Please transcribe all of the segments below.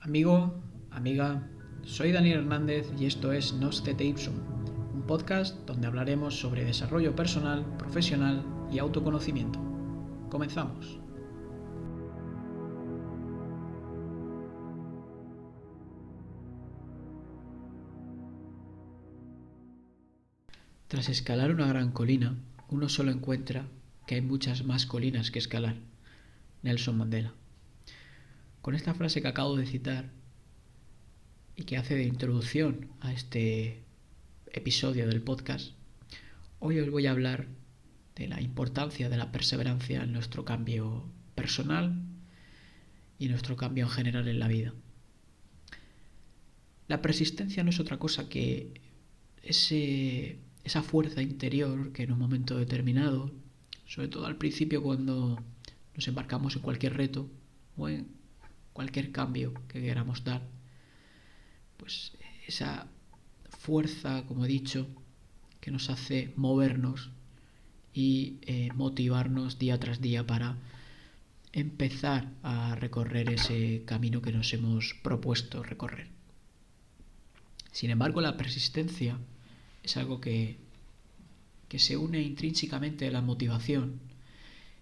Amigo, amiga, soy Daniel Hernández y esto es Nostete Ipsum, un podcast donde hablaremos sobre desarrollo personal, profesional y autoconocimiento. Comenzamos. Tras escalar una gran colina, uno solo encuentra que hay muchas más colinas que escalar. Nelson Mandela. Con esta frase que acabo de citar y que hace de introducción a este episodio del podcast, hoy os voy a hablar de la importancia de la perseverancia en nuestro cambio personal y nuestro cambio en general en la vida. La persistencia no es otra cosa que esa fuerza interior que en un momento determinado, sobre todo al principio cuando nos embarcamos en cualquier reto o en cualquier cambio que queramos dar, pues esa fuerza, como he dicho, que nos hace movernos y motivarnos día tras día para empezar a recorrer ese camino que nos hemos propuesto recorrer. Sin embargo, la persistencia es algo que se une intrínsecamente a la motivación,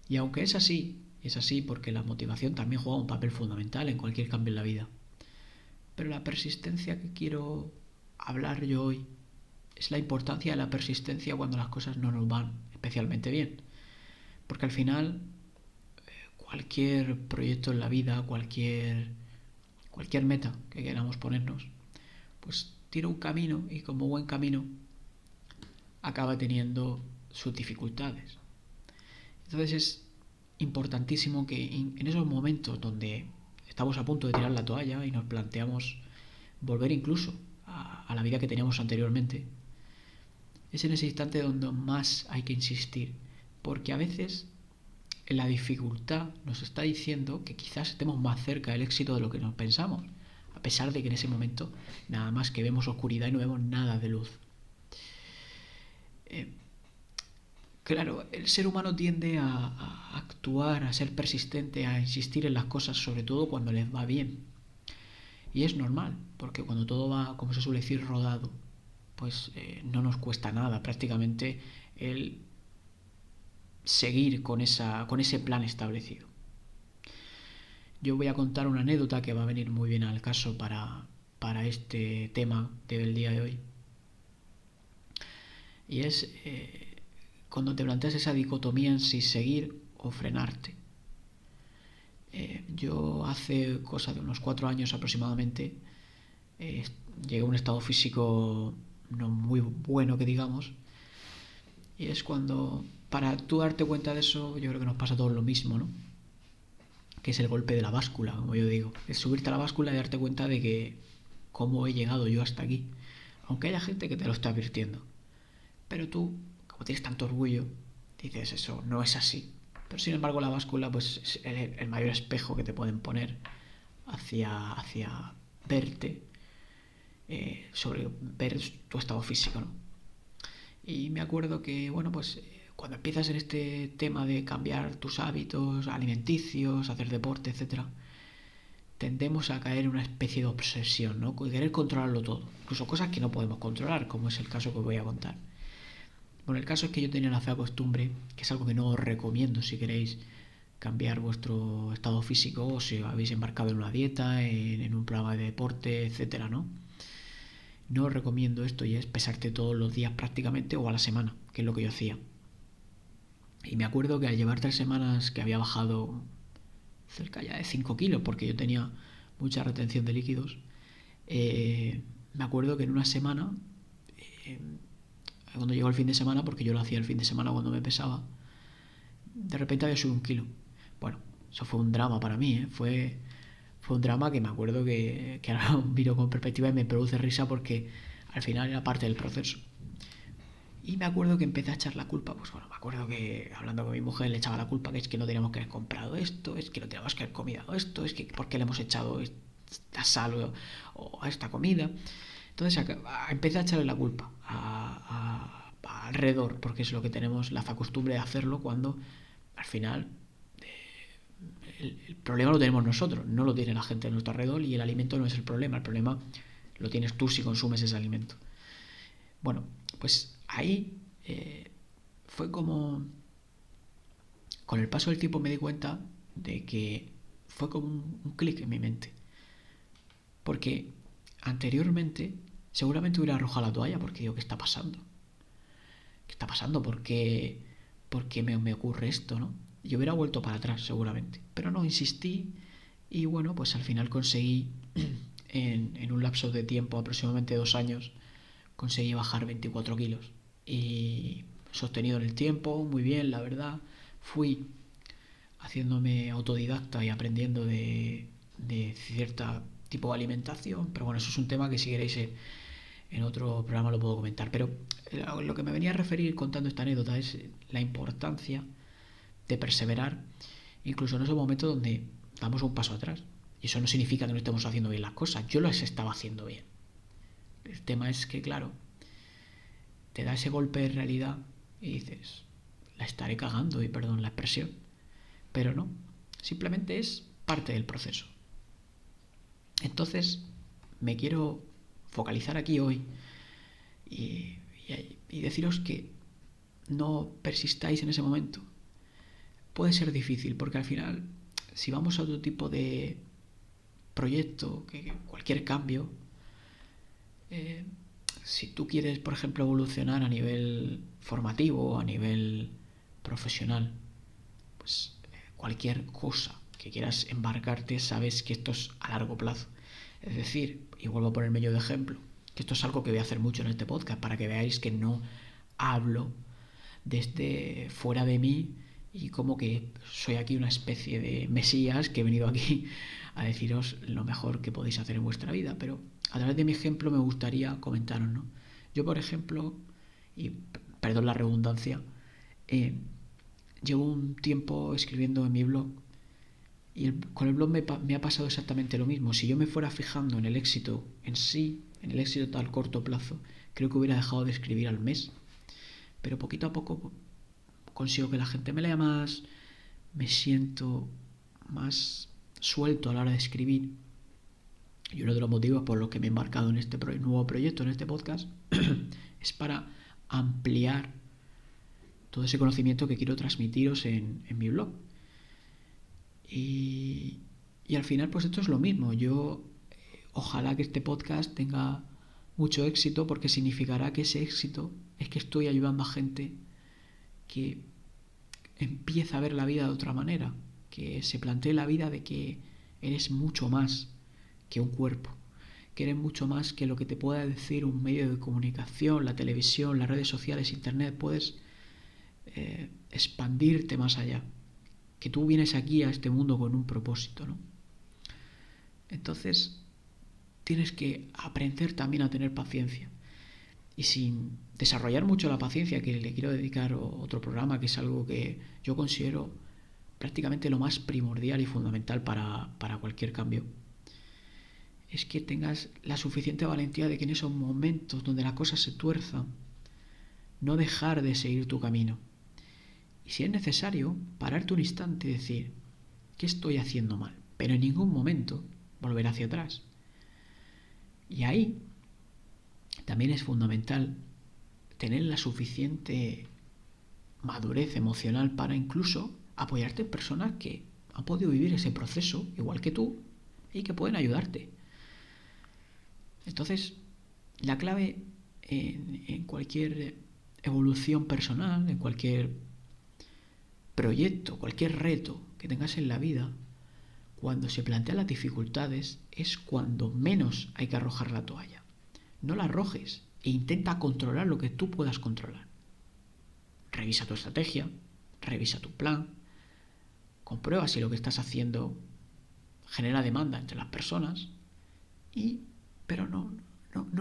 y aunque es así porque la motivación también juega un papel fundamental en cualquier cambio en la vida, pero la persistencia que quiero hablar yo hoy es la importancia de la persistencia cuando las cosas no nos van especialmente bien, porque al final cualquier proyecto en la vida, cualquier meta que queramos ponernos, pues tiene un camino y como buen camino acaba teniendo sus dificultades. Entonces es importantísimo que en esos momentos donde estamos a punto de tirar la toalla y nos planteamos volver incluso a la vida que teníamos anteriormente, es en ese instante donde más hay que insistir, porque a veces la dificultad nos está diciendo que quizás estemos más cerca del éxito de lo que nos pensamos, a pesar de que en ese momento nada más que vemos oscuridad y no vemos nada de luz. Claro, el ser humano tiende a actuar, a ser persistente, a insistir en las cosas, sobre todo cuando les va bien. Y es normal, porque cuando todo va, como se suele decir, rodado, pues no nos cuesta nada prácticamente el seguir con ese plan establecido. Yo voy a contar una anécdota que va a venir muy bien al caso para este tema del día de hoy. Y es cuando te planteas esa dicotomía en si seguir o frenarte. Yo hace cosa de unos 4 años aproximadamente llegué a un estado físico no muy bueno, que digamos, y es cuando, para tú darte cuenta de eso, yo creo que nos pasa a todos lo mismo, ¿no? Que es el golpe de la báscula, como yo digo. Es subirte a la báscula y darte cuenta de que cómo he llegado yo hasta aquí. Aunque haya gente que te lo está advirtiendo. Pero tú, como tienes tanto orgullo, dices eso, no es así. Pero sin embargo la báscula pues es el mayor espejo que te pueden poner hacia verte, sobre ver tu estado físico, ¿no? Y me acuerdo que, bueno, pues cuando empiezas en este tema de cambiar tus hábitos alimenticios, hacer deporte, etcétera, tendemos a caer en una especie de obsesión, ¿no? Querer controlarlo todo, incluso cosas que no podemos controlar, como es el caso que os voy a contar. Bueno, el caso es que yo tenía la fea costumbre, que es algo que no os recomiendo si queréis cambiar vuestro estado físico o si habéis embarcado en una dieta, en un programa de deporte, etcétera, ¿no? No os recomiendo esto, y es pesarte todos los días prácticamente o a la semana, que es lo que yo hacía. Y me acuerdo que al llevar 3 semanas que había bajado cerca ya de 5 kilos, porque yo tenía mucha retención de líquidos, me acuerdo que en una semana, eh, cuando llegó el fin de semana, porque yo lo hacía el fin de semana cuando me pesaba, de repente había subido 1 kilo. Bueno, eso fue un drama para mí, ¿eh? Fue un drama que me acuerdo que ahora miro con perspectiva y me produce risa, porque al final era parte del proceso. Y me acuerdo que empecé a echar la culpa, pues bueno, me acuerdo que hablando con mi mujer le echaba la culpa, que es que no teníamos que haber comprado esto, es que no teníamos que haber comido esto, es que por qué le hemos echado esta sal o a esta comida. Entonces empecé a echarle la culpa alrededor, porque es lo que tenemos la costumbre de hacerlo cuando al final el problema lo tenemos nosotros, no lo tiene la gente de nuestro alrededor, y el alimento no es el problema lo tienes tú si consumes ese alimento. Bueno, pues ahí fue como... Con el paso del tiempo me di cuenta de que fue como un clic en mi mente. Porque anteriormente seguramente hubiera arrojado la toalla porque digo, ¿qué está pasando? ¿Qué está pasando? ¿Por qué me ocurre esto, no? Y hubiera vuelto para atrás seguramente. Pero no, insistí y bueno, pues al final conseguí, en un lapso de tiempo, aproximadamente 2 años, conseguí bajar 24 kilos. Y sostenido en el tiempo, muy bien, la verdad. Fui haciéndome autodidacta y aprendiendo de cierto tipo de alimentación, pero bueno, eso es un tema que si queréis en otro programa lo puedo comentar. Pero lo que me venía a referir contando esta anécdota es la importancia de perseverar, incluso en esos momentos donde damos un paso atrás. Y eso no significa que no estemos haciendo bien las cosas. Yo las estaba haciendo bien. El tema es que, claro, te da ese golpe de realidad y dices, la estaré cagando, y perdón la expresión. Pero no, simplemente es parte del proceso. Entonces, me quiero focalizar aquí hoy y deciros que no persistáis en ese momento. Puede ser difícil porque al final, si vamos a otro tipo de proyecto, que cualquier cambio, si tú quieres, por ejemplo, evolucionar a nivel formativo o a nivel profesional, pues cualquier cosa que quieras embarcarte, sabes que esto es a largo plazo. Es decir, y vuelvo a ponerme yo de ejemplo, que esto es algo que voy a hacer mucho en este podcast para que veáis que no hablo desde fuera de mí y como que soy aquí una especie de mesías que he venido aquí a deciros lo mejor que podéis hacer en vuestra vida. Pero a través de mi ejemplo me gustaría comentaros, ¿no? Yo, por ejemplo, y perdón la redundancia, llevo un tiempo escribiendo en mi blog y con el blog me ha pasado exactamente lo mismo. Si yo me fuera fijando en el éxito en sí, en el éxito a corto plazo, creo que hubiera dejado de escribir al mes. Pero poquito a poco consigo que la gente me lea más, me siento más suelto a la hora de escribir. Y uno de los motivos por los que me he embarcado en este nuevo proyecto, en este podcast, es para ampliar todo ese conocimiento que quiero transmitiros en mi blog. Y al final, pues esto es lo mismo. Yo ojalá que este podcast tenga mucho éxito, porque significará que ese éxito es que estoy ayudando a gente que empieza a ver la vida de otra manera, que se plantee la vida de que eres mucho más que un cuerpo, que eres mucho más que lo que te pueda decir un medio de comunicación, la televisión, las redes sociales, internet. Puedes expandirte más allá, que tú vienes aquí a este mundo con un propósito, ¿no? Entonces tienes que aprender también a tener paciencia, y sin desarrollar mucho la paciencia, que le quiero dedicar otro programa, que es algo que yo considero prácticamente lo más primordial y fundamental para cualquier cambio, es que tengas la suficiente valentía de que en esos momentos donde las cosas se tuerzan, no dejar de seguir tu camino. Y si es necesario, pararte un instante y decir, ¿qué estoy haciendo mal? Pero en ningún momento volver hacia atrás. Y ahí también es fundamental tener la suficiente madurez emocional para incluso apoyarte en personas que han podido vivir ese proceso igual que tú y que pueden ayudarte. Entonces, la clave en cualquier evolución personal, en cualquier proyecto, cualquier reto que tengas en la vida, cuando se plantean las dificultades, es cuando menos hay que arrojar la toalla. No la arrojes e intenta controlar lo que tú puedas controlar. Revisa tu estrategia, revisa tu plan, comprueba si lo que estás haciendo genera demanda entre las personas, pero no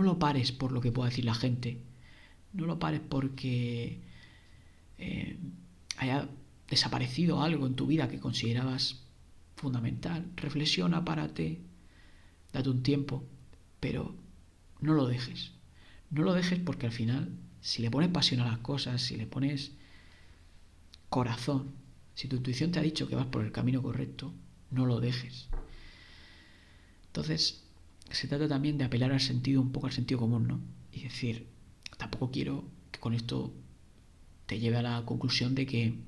lo pares por lo que pueda decir la gente. No lo pares porque haya desaparecido algo en tu vida que considerabas fundamental. Reflexiona, párate, date un tiempo, pero no lo dejes. No lo dejes, porque al final, si le pones pasión a las cosas, si le pones corazón, si tu intuición te ha dicho que vas por el camino correcto, no lo dejes. Entonces, se trata también de apelar un poco al sentido común, ¿no? Y decir, tampoco quiero que con esto te lleve a la conclusión de que,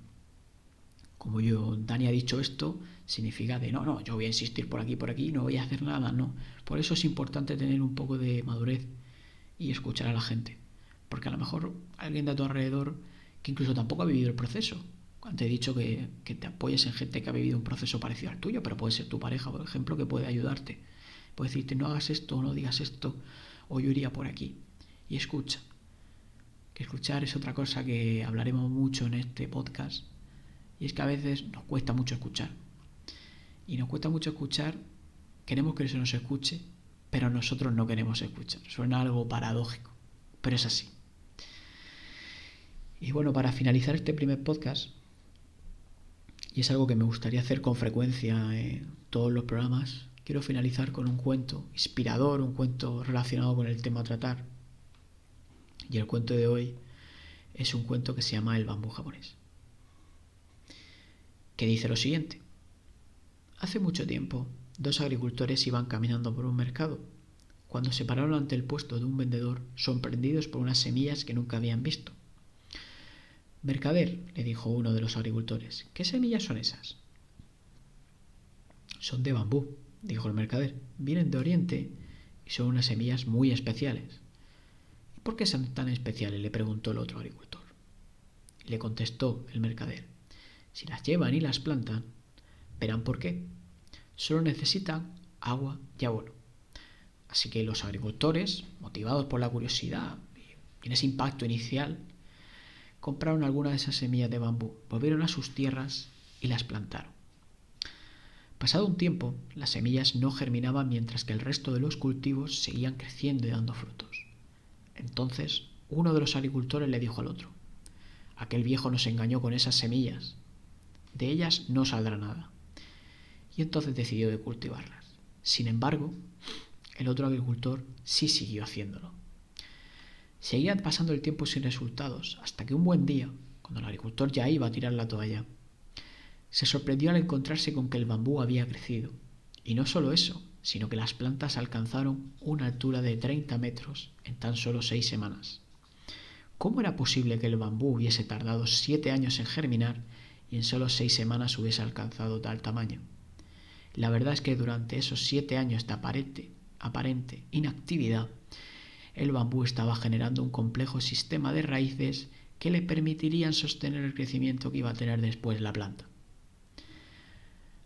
como Dani ha dicho esto, significa de no, yo voy a insistir por aquí, no voy a hacer nada, no. Por eso es importante tener un poco de madurez y escuchar a la gente. Porque a lo mejor alguien de a tu alrededor que incluso tampoco ha vivido el proceso. Te he dicho que te apoyes en gente que ha vivido un proceso parecido al tuyo, pero puede ser tu pareja, por ejemplo, que puede ayudarte. Puede decirte, no hagas esto, no digas esto, o yo iría por aquí. Y escucha. Que escuchar es otra cosa que hablaremos mucho en este podcast. Y es que a veces nos cuesta mucho escuchar. Y nos cuesta mucho escuchar, queremos que se nos escuche, pero nosotros no queremos escuchar. Suena algo paradójico, pero es así. Y bueno, para finalizar este primer podcast, y es algo que me gustaría hacer con frecuencia en todos los programas, quiero finalizar con un cuento inspirador, un cuento relacionado con el tema a tratar. Y el cuento de hoy es un cuento que se llama El bambú japonés, que dice lo siguiente. Hace mucho tiempo, dos agricultores iban caminando por un mercado, cuando se pararon ante el puesto de un vendedor, sorprendidos por unas semillas que nunca habían visto. Mercader, le dijo uno de los agricultores, ¿qué semillas son esas? Son de bambú, dijo el mercader. Vienen de Oriente y son unas semillas muy especiales. ¿Por qué son tan especiales?, le preguntó el otro agricultor. Le contestó el mercader. Si las llevan y las plantan, verán por qué. Solo necesitan agua y abono. Así que los agricultores, motivados por la curiosidad y en ese impacto inicial, compraron algunas de esas semillas de bambú, volvieron a sus tierras y las plantaron. Pasado un tiempo, las semillas no germinaban mientras que el resto de los cultivos seguían creciendo y dando frutos. Entonces, uno de los agricultores le dijo al otro, aquel viejo nos engañó con esas semillas. De ellas no saldrá nada. Y entonces decidió de cultivarlas. Sin embargo, el otro agricultor sí siguió haciéndolo. Seguía pasando el tiempo sin resultados, hasta que un buen día, cuando el agricultor ya iba a tirar la toalla, se sorprendió al encontrarse con que el bambú había crecido. Y no solo eso, sino que las plantas alcanzaron una altura de 30 metros en tan solo 6 semanas. ¿Cómo era posible que el bambú hubiese tardado 7 años en germinar y en solo 6 semanas hubiese alcanzado tal tamaño? La verdad es que durante esos 7 años de aparente inactividad, el bambú estaba generando un complejo sistema de raíces que le permitirían sostener el crecimiento que iba a tener después la planta.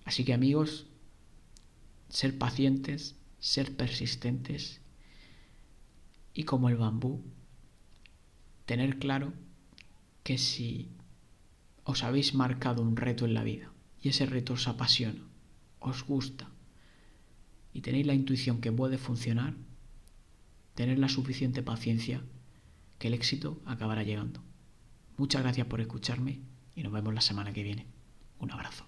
Así que amigos, ser pacientes, ser persistentes y como el bambú, tener claro que si os habéis marcado un reto en la vida y ese reto os apasiona, os gusta y tenéis la intuición que puede funcionar, tener la suficiente paciencia que el éxito acabará llegando. Muchas gracias por escucharme y nos vemos la semana que viene. Un abrazo.